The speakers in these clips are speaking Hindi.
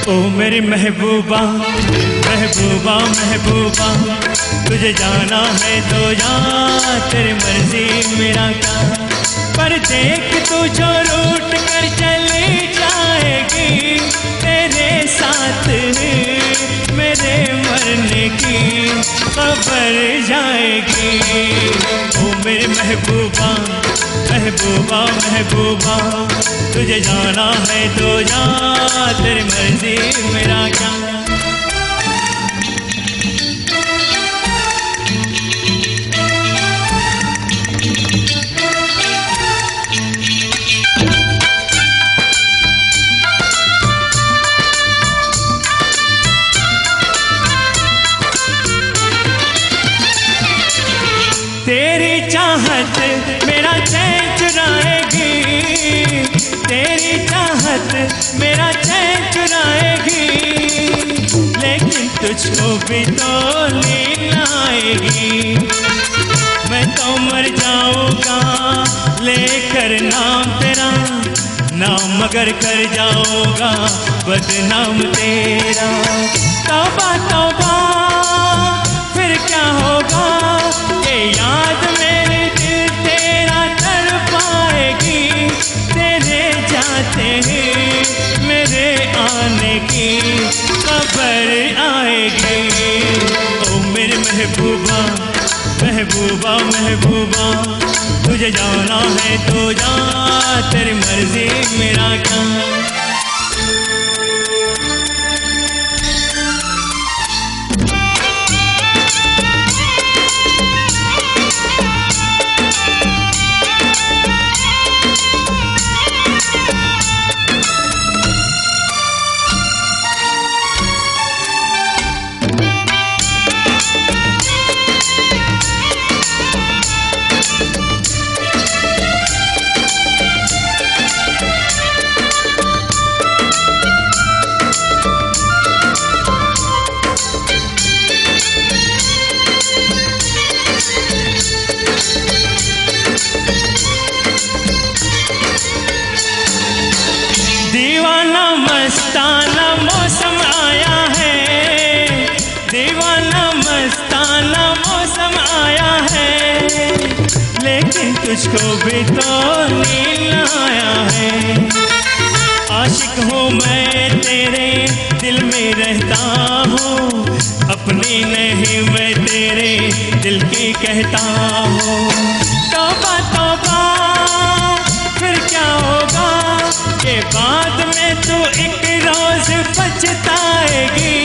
ओ मेरी महबूबा महबूबा महबूबा, तुझे जाना है तो जा, तेरी मर्जी मेरा क्या। पर देख तू जो रूठ कर चली जाएगी, तेरे साथ मेरे मरने की खबर जाएगी। ओ मेरी महबूबा महबूबा महबूबा, तुझे जाना है तो जा, तेरी मर्जी मेरा क्या। तेरी चाहत मेरा चैन चुराएगी, तेरी चाहत मेरा चैन चुराएगी, लेकिन तुझको भी तो नींद आएगी। मैं तो मर जाऊंगा लेकर नाम तेरा, नाम मगर कर जाऊंगा बदनाम तेरा। तौबा तौबा फिर क्या होगा, ये याद मेरे दिल तेरा कर पाएगी, तेरे जाते ही मेरे आने की खबर आएगी। ओ मेरी महबूबा महबूबा महबूबा, तुझे जाना है तो जा, तेरी मर्जी मेरा क्या। दीवाना मस्ताना मौसम आया है, दीवाना मस्ताना मौसम आया है, लेकिन तुझको भी तो नींद आया है। आशिक हूँ मैं तेरे दिल में रहता हूँ, अपनी नहीं मैं तेरे दिल की कहता हूँ। तौबा तौबा फिर क्या होगा, के बाद में तू एक रोज पछताएगी,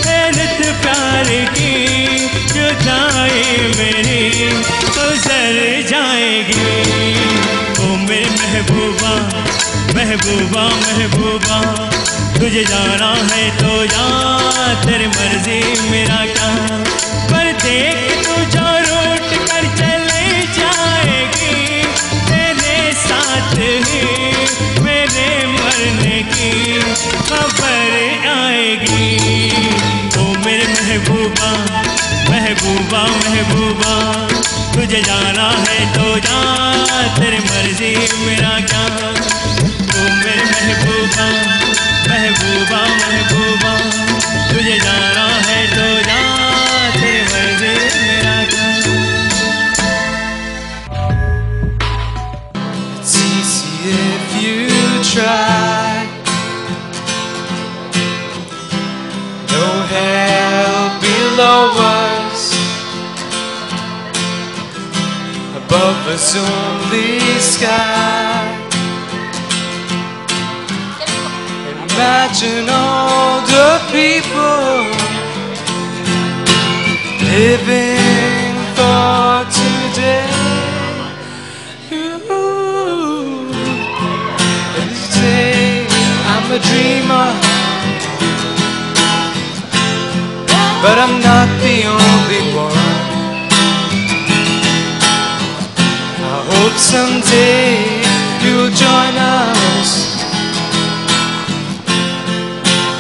हैरत प्यार की जुदाई मेरी गुजर जाएगी। ओ मेरी महबूबा महबूबा महबूबा, तुझे जाना है तो जा, तेरी मर्जी मेरा क्या। पर देख तू जो रूठ कर चले जाएगी, तेरे साथ ही मेरे मरने की खबर आएगी। ओ मेरे महबूबा महबूबा महबूबा, तुझे जाना है तो जा, तेरी मर्जी मेरा क्या। ओ मेरे महबूबा महबूबा महबूबा, तुझे जाना है तो जा, तेरी मर्जी मेरा क्या। It's easy if you try, no hell below us, above us only sky. Imagine all the people living for today. I'm a dreamer, but I'm not the only one. I hope someday you'll join us,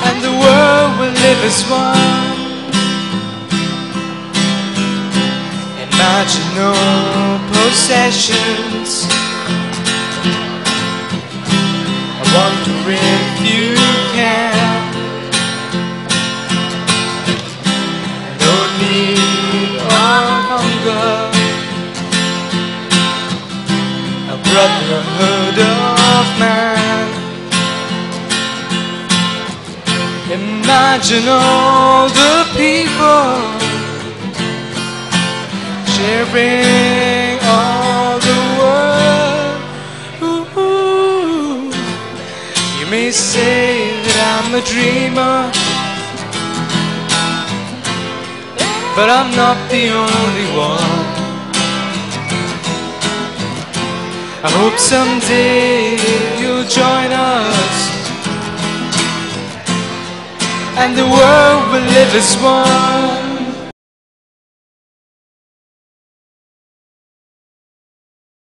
and the world will live as one. Imagine no possessions, wonder if you can brotherhood of man. Imagine all the people sharing all the world. Ooh, you may say that I'm a dreamer, but I'm not the only one. I hope someday you'll join us, and the world will live as one.